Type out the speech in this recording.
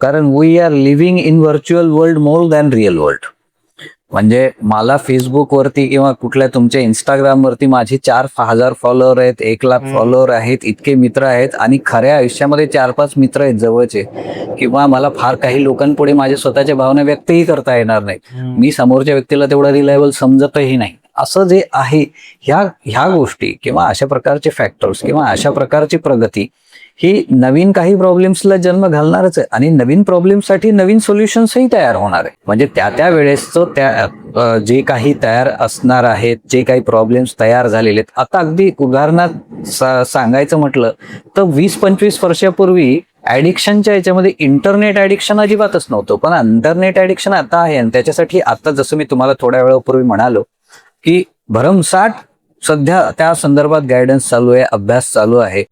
कारण we are living in virtual world more than real world. म्हणजे मला फेसबुकवरती किंवा कुठल्या तुमच्या इंस्टाग्रामवरती माझे 4,000 फॉलोअर आहेत, 1,00,000 फॉलोअर आहेत, इतके मित्र आहेत, आणि खऱ्या आयुष्यामध्ये 4-5 मित्र आहेत जवळचे, किंवा मला फार काही लोकांपुढे माझ्या स्वतःच्या भावना व्यक्तही करता येणार नाहीत. मी समोरच्या व्यक्तीला तेवढा रिलायबल समजतही नाही. असं जे आहे, ह्या गोष्टी किंवा अशा प्रकारचे फॅक्टर्स किंवा अशा प्रकारची प्रगती ही नवीन काही प्रॉब्लेम्सला जन्म घालणारच आहे, आणि नवीन प्रॉब्लेमसाठी नवीन सोल्युशन्सही तयार होणार आहे. म्हणजे त्या वेळेसचं जे काही तयार असणार आहेत, जे काही प्रॉब्लेम्स तयार झालेले आहेत, आता अगदी उदाहरणार्थ सांगायचं म्हटलं तर 20-25 वर्षापूर्वी ऍडिक्शनच्या याच्यामध्ये इंटरनेट ऍडिक्शन अजिबातच नव्हतं, पण इंटरनेट ऍडिक्शन आता आहे. आणि त्याच्यासाठी आता जसं मी तुम्हाला थोड्या वेळापूर्वी म्हणालो की भरमसाठ सध्या त्या संदर्भात गायडन्स चालू आहे, अभ्यास चालू आहे.